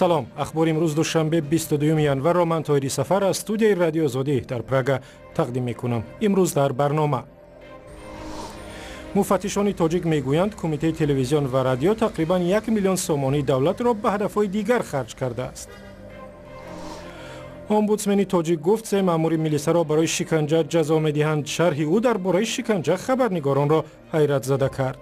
салом. ахбори имрӯз душанбе 22 январ ро ман тоҳири сафар аз студияи радиозодӣ дар Прага тақдим мекунам. имрӯз дар барнома муфаттишони тоҷик мегӯянд кумитаи телевизион ва радио тақрибан 1 миллион сомонии давлатро ба ҳадафҳои дигар харҷ кардааст. омбудсмени тоҷик гуфт се маъмури милисаро барои шиканҷа ҷазо медиҳанд. шарҳи ӯ дар бораи шиканҷа хабарнигоронро ҳайратзада кард.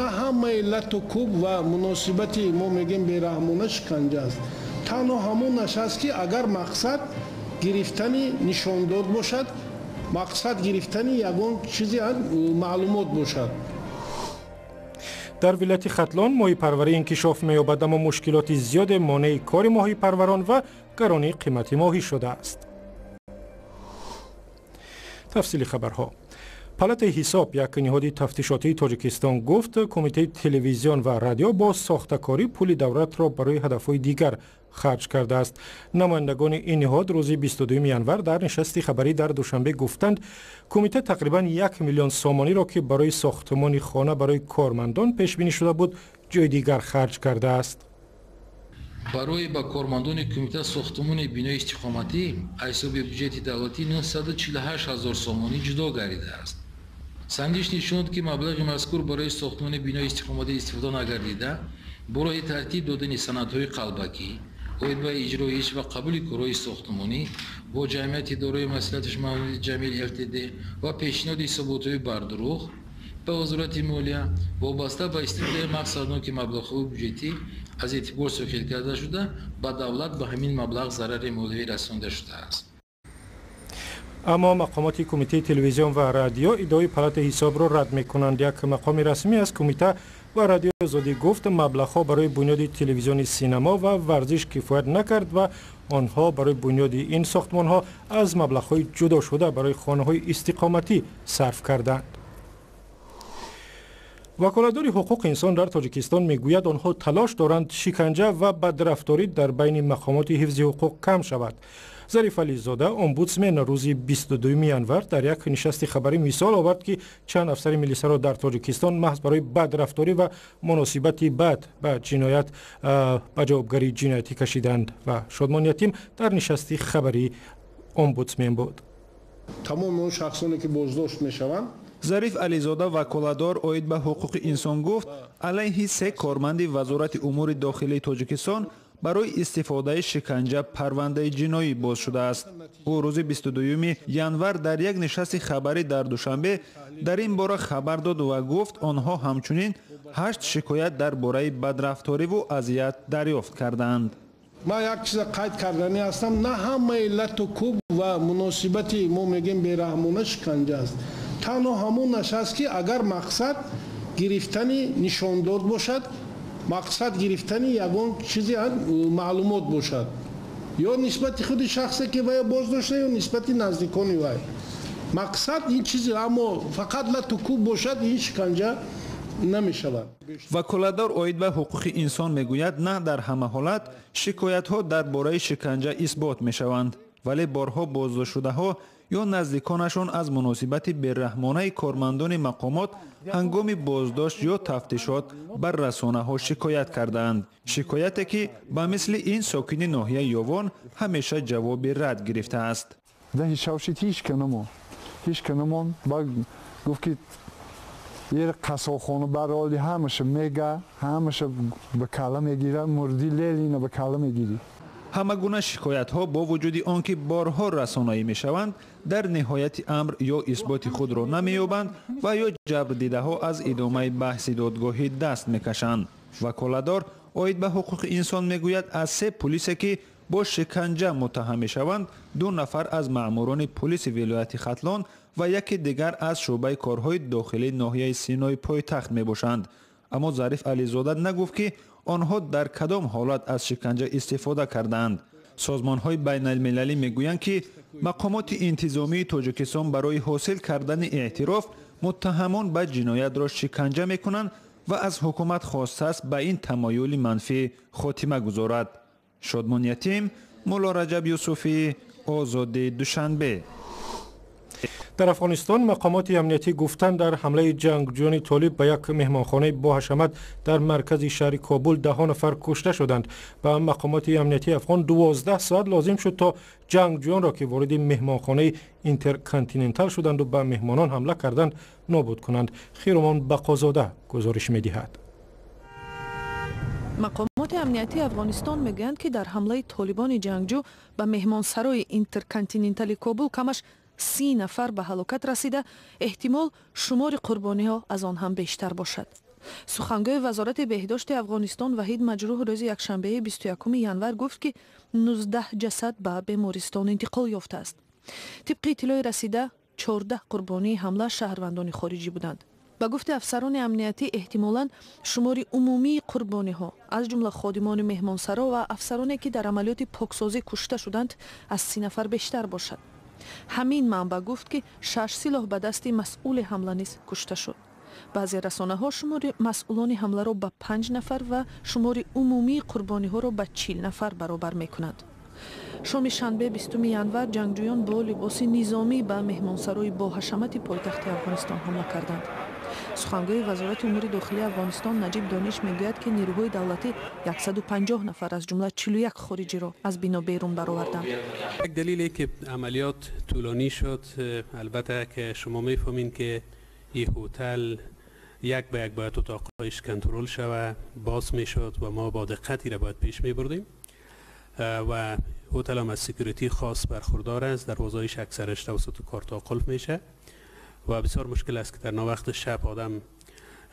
на ҳамаи лату кӯб ва муносибати мо мегем бераҳмона шиканҷа аст. танҳо ҳамонаш аст ки агар мақсад гирифтани нишондод бошад, мақсад гирифтани ягон чизи маълумот бошад. дар вилояти Хатлон моҳипарварӣ инкишоф меёбад, аммо мушкилоти зиёде монеи кори моҳипарварон ва гаронии қимати моҳӣ шудааст. тафсили хабарҳо. палатаи ҳисоб, як ниҳоди тафтишотии Тоҷикистон, гуфт кумитаи телевизион ва радио бо сохтакорӣ пули давлатро барои ҳадафҳои дигар харҷ кардааст. намояндагони ин ниҳод рӯзи 22 январ дар нишасти хабарӣ дар душанбе гуфтанд, кумита тақрибан 1 миллион сомониро ки барои сохтмони хона барои кормандон пешбинӣ шуда буд, ҷои дигар харҷ кардааст. барои ба кормандони кумита сохтмони бинои истиқоматӣ ҳисоби бюҷети давлатӣ 948 000 сомонӣ ҷудо гардидааст. сандиш нишонд ки маблағи мазкур барои сохтмони бинои истиқоматӣ истифода нагардида, бо роҳи тартиб додани санадҳои қалбакӣ, оид ба иҷрои ва қабули корҳои сохтмонӣ бо ҷамъияти дорои маслиҳати маҳмудии ҷамил ЛТД ва пешниҳоди ҳисоботҳои бардурӯғ ба вазорати молия вобаста ба истифодаи мақсадноки маблағҳои бюҷетӣ аз эътибор сохил карда шуда, ба давлат ба ҳамин маблағ зарари молиявӣ расонида шудааст. аммо мақомоти кумитаи телевизион ва радио иддаои палатаи ҳисобро рад мекунанд. як мақоми расмӣ аз кумита ва радиозодӣ гуфт маблағҳо барои бунёди телевизиони синемо ва варзиш кифоят накард ва онҳо барои бунёди ин сохтмонҳо аз маблағҳои ҷудошуда барои хонаҳои истиқоматӣ сарф карданд. ваколатдори ҳуқуқи инсон дар Тоҷикистон мегӯяд онҳо талош доранд шиканҷа ва бадрафторӣ дар байни мақомоти ҳифзи ҳуқуқ кам шавад. зариф ализода омбудсмен рӯзи 22 январ дар як нишасти хабарӣ мисол овард ки чанд афсари милисаро дар Тоҷикистон маҳз барои бадрафторӣ ва муносибати бад ба ҷиноят ба ҷавобгарии ҷиноятӣ кашиданд. ва шодмон ятим дар нишасти хабарӣ омбудсмен буд. тамоми он шахсоне ки боздошт мешаванд. зариф ализода ваколадор оид ба ҳуқуқи инсон гуфт алайҳи се корманди вазорати умури дохилии Тоҷикистон барои истифодаи шиканҷа парвандаи ҷиноӣ боз шудааст. ӯ рӯзи 22 январ дар як нишасти хабарӣ дар душанбе дар ин бора хабар дод ва гуфт онҳо ҳамчунин 8 шикоят дар бораи бадрафториву азият дарёфт карданд. ман як чиза қайд кардани ҳастам, на ҳамаи лату кӯб ва муносибати мо мегем бераҳмона шиканҷа аст. танҳо ҳамонаш аст ки агар мақсад гирифтани нишондод бошад, мақсад гирифтани ягон чизи маълумот бошад, ё нисбати худи шахсе ки вай боздошта, ё нисбати наздикони вай. мақсад ин чизи, аммо фақат лату кӯб бошад, ин шиканҷа намешавад. ваколатдор оид ба ҳуқуқи инсон мегӯяд на дар ҳама ҳолат шикоятҳо дар бораи шиканҷа исбот мешаванд, вале борҳо боздоштшудаҳо ё наздиконашон аз муносибати бераҳмонаи кормандони мақомот ҳангоми боздошт ё тафтишот бар расонаҳо шикоят кардаанд. шикояте ки ба мисли ин сокини ноҳияи Ёвон ҳамеша ҷавоби рад гирифтааст. یر قصاخانه برالی همشه میگه همشه به کلا میگیره مردی لیلی نه به کلا میگیری. ҳама гуна шикоятҳо бо вуҷуди он ки борҳо расонаӣ мешаванд дар ниҳояти амр ё исботи худро намеёбанд ва ё ҷабрдидаҳо аз идомаи баҳси додгоҳӣ даст мекашанд. ваколадор оид ба ҳуқуқи инсон мегӯяд аз се пулисе ки бо шиканҷа муттаҳам мешаванд, 2 нафар аз маъмурони пулиси вилояти Хатлон ва яке дигар аз шӯъбаи корҳои дохилии ноҳияи Синои пойтахт мебошанд. аммо зариф ализода нагуфт ки онҳо дар кадом ҳолат аз шиканҷа истифода карданд. созмонҳои байналмилалӣ мегӯянд ки мақомоти интизомии Тоҷикистон барои ҳосил кардани эътироф муттаҳамон ба ҷиноятро шиканҷа мекунанд ва аз ҳукумат хостааст ба ин тамоюли манфӣ хотима гузорад. шодмон ятим, мулло Раҷаб Юсуфӣ, Озодӣ, Душанбе. در افغانستان مقامات امنیتی گفتند در حمله جنگجویان طالب به یک مهمانخانه با حشمت در مرکز شهر کابل 10 نفر کشته شدند. با مقامات امنیتی افغان 12 ساعت لازم شد تا جنگجویان را که وارد مهمانخانه اینترکانتیننتال شدند و به مهمانان حمله کردند نابود کنند. خیرمان بقازاده گزارش می‌دهد. مقامات امنیتی افغانستان میگویند که در حمله طالبان جنگجو به مهمانسرای اینترکانتیننتال کابل کمش 30 نفر به هلاکت رسیده، احتمال شمار قربانی ها از آن هم بیشتر باشد. سخنگوی وزارت بهداشت افغانستان وحید مجروح روز یکشنبه 21 ینور گفت که 19 جسد به بیمارستان انتقال یافته است. طبق اطلاع رسیده 14 قربانی حمله شهروندان خارجی بودند. با گفت افسران امنیتی احتمالاً شمار عمومی قربانی ها از جمله خادمان مهمانسرا و افسرانی که در عملیات پاکسازی کشته شدند از 30 نفر بیشتر باشد. همین منبع گفت که 6 سلاح به دست مسئول حمله نیز کشته شد. بعضی رسانه ها شمار مسئولان حمله را به 5 نفر و شمار عمومی قربانی ها را به 40 نفر برابر می کنند. شام شنبه 20 ینور جنگجویان با لباس نظامی به مهمانسرای با حشمت پایتخت افغانستان حمله کردند. سخنگوی وزارت امور داخلی افغانستان نجیب دانش میگوید که نیروهای دولتی 150 نفر از جمله 41 خارجی را از بنا بیرون برآوردند. یک دلیلی که عملیات طولانی شد، البته که شما میفهمین که این هتل یک به یک باید اتاقایش کنترل شود، باز میشد و ما با دقتی را باید پیش میبردیم و هتل هم از سکیوریتی خاص برخوردار است. دروازه‌ایش اکثرش توسط کارتا قلف میشه و بسیار مشکل است که در وقت شب آدم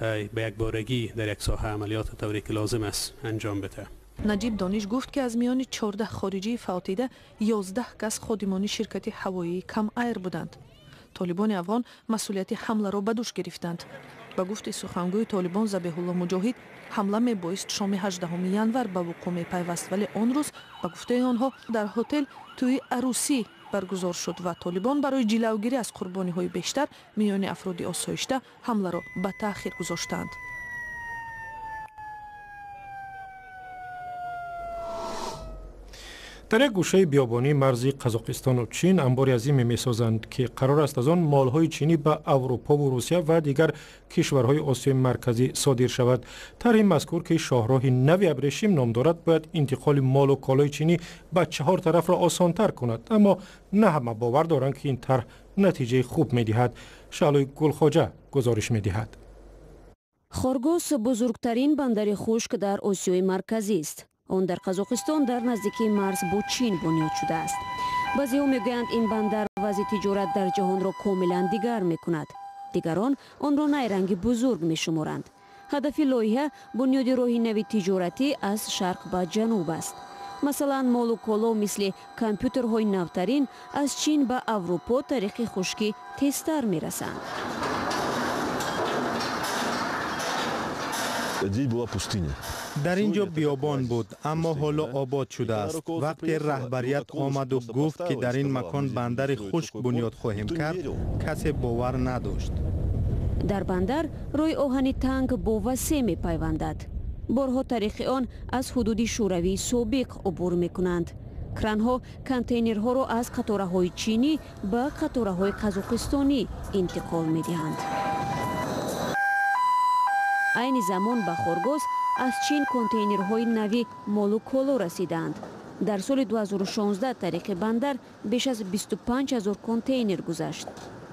به یک بارگی در یک ساحه عملیات طوری که لازم است انجام بده. نجیب دانش گفت که از میان 14 خارجی فوتیده 11 کس خادمان شرکت هوایی کم ایر بودند. طالبان افغان مسئولیت حمله را به دوش گرفتند. با گفت سخنگوی طالبان ذبیح الله مجاهد حمله میبایست شام 18 ینور به وقوع میپیوست، ولی آن روز با گفته آنها در هتل توی عروسی برگزار شد و طالبان برای جلوگیری از قربانی های بیشتر میان افراد آسایشته حمله را به تأخیر گذاشتند. در یک گوشه بیابانی مرزی قزاقستان و چین انباری عظیمی می‌سازند که قرار است از آن مال‌های چینی به اروپا و روسیه و دیگر کشورهای آسیای مرکزی صادر شود. طرح مذکور که شاهراه نوی ابریشم نام دارد باید انتقال مال و کالای چینی به 4 طرف را آسان‌تر کند، اما نه همه باور دارند که این طرح نتیجه خوب می‌دهد. شعلوی گلخواجه گزارش می‌دهد. خورگوس بزرگترین بندر خشک در آسیای مرکزی است. آن در قزاقستان در نزدیکی مرز با چین بنیاد شده است. بعضی‌ها میگویند این بندر وضع تجارت در جهان را کاملا دیگر میکند. دیگران آن را نیرنگ بزرگ میشمارند. هدف لایحه بنیاد راه نوی تجارتی از شرق به جنوب است. مثلا مال و کالا مثل کامپیوترهای نوترین از چین به اروپا طریق خشکی تیزتر میرسند. در اینجا بیابان بود، اما حالا آباد شده است. وقتی رهبریت آمد و گفت که در این مکان بندر خشک بنیاد خواهیم کرد، کسی باور نداشت. در بندر روی آهنی تنگ با وسیع می پیوندد. بارها طریق آن از حدود شوروی سابق عبور می کنند. کرانها کانتینرها را از قطاره های چینی به قطاره های قزاقستانی انتقال می دهند. این زمان به خورگوس از چین کانتینرهای نوی مال و کالا رسیدند. در سال 2016 طریق بندر بیش از 25,000 کانتینر گذشت.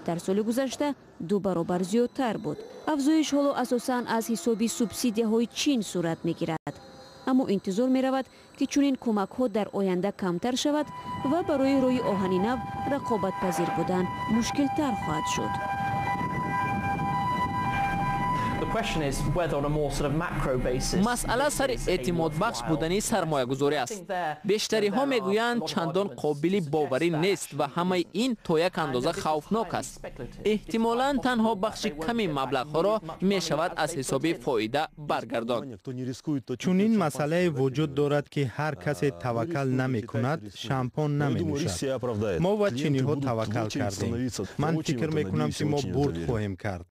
در سال گذشته 2 برابر زیادتر بود. افزایش حالا اساساً از حساب سوبسیدی‌های چین صورت می‌گیرد. اما انتظار می‌رود که چنین کمک‌ها در آینده کمتر شود و برای روی آهن نو رقابت پذیر بودن مشکل‌تر خواهد شد. مسئله سر اعتماد بخش بودنی سرمایه گذاری است. بیشتری ها میگویند چندان قابل باوری نیست و همه این تا یک اندازه خوفناک است. احتمالاً تنها بخش کمی مبلغ ها را می شود از حساب فایده برگرداند. چون این مسئله وجود دارد که هر کسی توکل نمی کند شامپان نمی نوشد. ما و چینی ها توکل کردیم. من فکر می کنم که ما برد خواهیم کرد.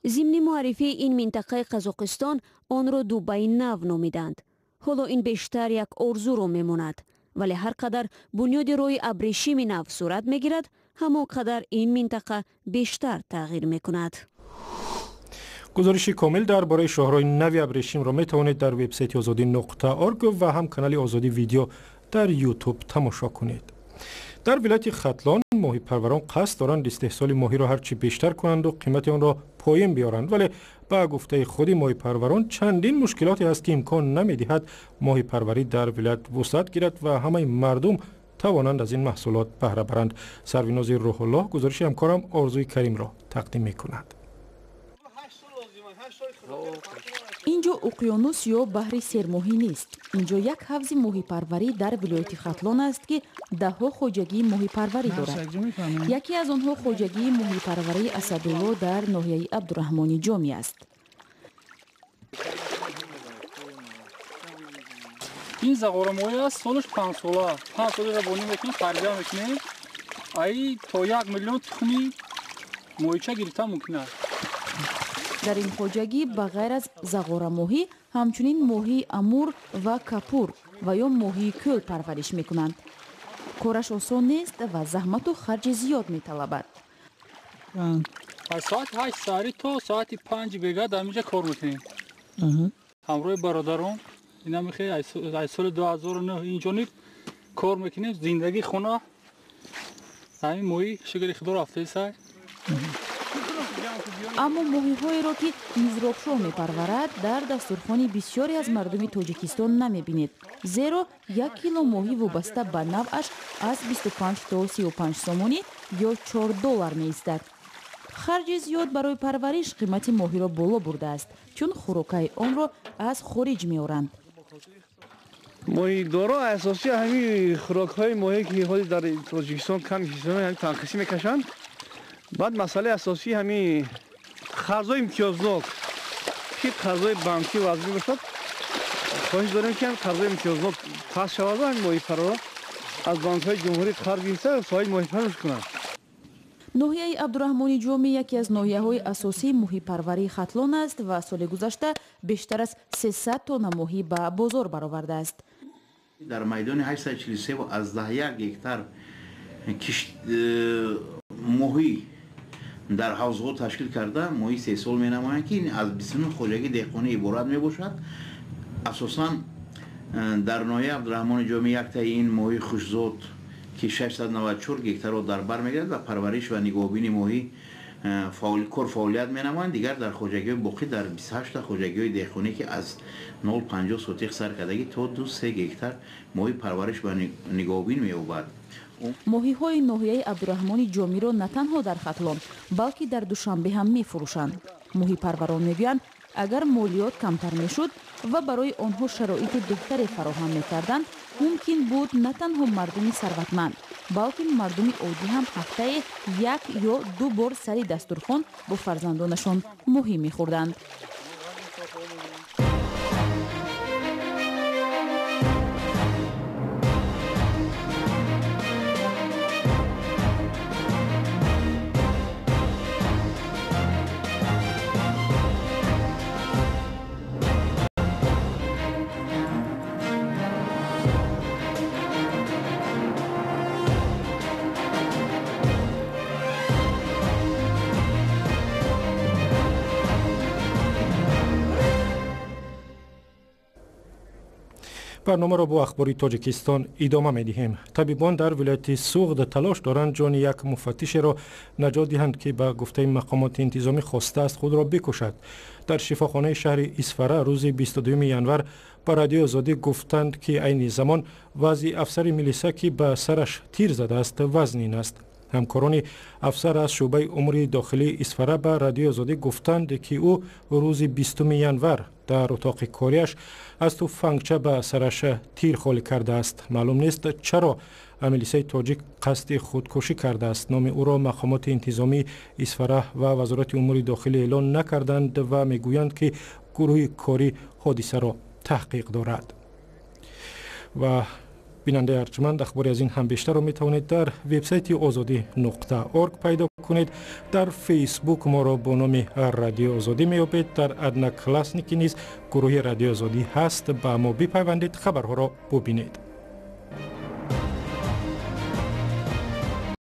ضمن معرفی این منطقه قزاقستان آن را دوبای نو نامیدند. حالا این بیشتر یک آرزو را میماند، ولی هر قدر بنیاد روی ابریشم نو صورت میگیرد ҳамон қадар این منطقه بیشتر تغییر میکند. گزارشی کامل درباره شاهراه نوی ابریشم را میتوانید در وبسایت azadi.org و هم کانال آزادی ویدیو در یوتیوب تماشا کنید. در ولایت خطلان موهیپروران قصد دارند استحصال ماهی را هرچی بیشتر کنند و قیمت آن را پایین بیارند، ولی با گفته خود موهیپروران چندین مشکلاتی است که امکان نمیدهد ماهی پروری در ولایت وسعت گیرد و همه مردم توانند از این محصولات بهره برند. سروناز روح الله گزارش همکارم آرزوی کریم را تقدیم میکند. اینجا اقیانوس یا بحر سرماهی نیست. اینجا یک حوض ماهی پروری در ولایت خطلان است که دهها خواجگی ماهی پروری دارد. یکی از آنها خواجگی ماهی پروری اسدالله در ناحیه عبدالرحمن جامی است. این زغار ماهی است. سالش 5 ساله. 5 ساله را بانی میکنیم، خریده میکنیم. ای تا 1 میلیون تخمی ماهیچه گرفته ممکنه. در این خواجگی بغیر از زغار ماهی همچنین ماهی امور و کپور و یا ماهی کل پرورش میکنند. کارش آسان نیست و زحمت و خرج زیاد میطلبد. از ساعت 8 ساعتی تا ساعت 5 بیگاه در اینجا کار میکنیم. همراه برادران اینا میخوای از سال 2009 اینجا کار میکنیم. زندگی خونه همین ماهی شکر خدا رفته سای. اما ماهی هایی را که میزرابشاه میپرورد در دسترخوان بسیاری از مردم تاجیکستان نمیبینید، زیرا 1 کیلو ماهی وابسته به نوعش از 25 تا 35 سومانی یا 4 دلار میایستد. خرج زیاد برای پرورش قیمت ماهی را بالا برده است، چون خوراکای آن را از خارج میآورند. ماهی دارا اساسی همین خوراک‌های ماهی که حالی در تاجیکستان کم کشیدن همین تنقیسی میکشند. بعد مسئله اساسی همین خرجای امتیازناک که خرجای بانکی وضعی باشد. خواهش داریم که خرجای امتیازناک پس شود و همین ماهی پرورا از بانک‌های جمهوری خرج گرفته و سایر ماهی پرورش کنند. ناحیه عبدالرحمن جامی یکی از ناحیه‌های اساسی ماهی پروری خطلان است و سال گذشته بیشتر از 300 تن ماهی به بازار برآورده است. در میدان 843 و از 10 هکتار ماهی در حوض‌ها تشکیل کرده. ماهی 3 سال می‌نمایند که این از 29 خواجگی دهقانی عبارت میباشد. اساساً در ناحیه عبدالرحمن جامی یک تا این ماهی خوشزاد که 694 هکتار در بر میگیرد و پرورش و نگهبانی ماهی فعالیت می‌نمایند. دیگر در خواجگی باقی در 28 خواجگی دهقانی که از 0.50 سوتیق سرکردگی تا 2-3 هکتار ماهی پرورش و نگهبانی می‌یابد. ماهی های ناحیه عبدالرحمن جامی را نه تنها در خطلان بلکه در دوشنبه هم می فروشند. ماهی پروران میگویند اگر مالیات کمتر میشد و برای آنها شرایط بهتری فراهم میکردند، ممکن بود نه تنها مردم ثروتمند بلکه مردم عادی هم هفته 1 یا 2 بار سر دسترخوان با فرزندانشان ماهی میخوردند. برنامه را با اخباری تاجیکستان ادامه می‌دهیم. طبیبان در ولایت سوغد تلاش دارند جان یک مفتش را نجات دهند که به گفته مقامات انتظامی خواسته است خود را بکشد. در شفاخانه شهر اسفره روز 22 ینور به رادیو آزادی گفتند که عین زمان وضع افسر ملسائی که به سرش تیر زده است وزنین است. همکاران افسر از شعبه امور داخلی اسفاره به رادیو آزادی گفتند که او روز 20 ینور در اتاق کاریش از تفنگچه به سرش تیر خالی کرده است. معلوم نیست چرا ملسائی تاجیک قصد خودکشی کرده است. نام او را مقامات انتظامی اسفاره و وزارت امور داخلی اعلان نکردند و میگویند که گروه کاری حادثه را تحقیق دارد. و بیننده ارجمند اخباری از این هم بیشتر را می توانید در وبسایت azadi.org پیدا کنید. در فیسبوک ما را با نام رادیو آزادی می یابید. در ادنا کلاسنیکی نیز گروه رادیو آزادی هست. با ما بپیوندید، خبرها را ببینید.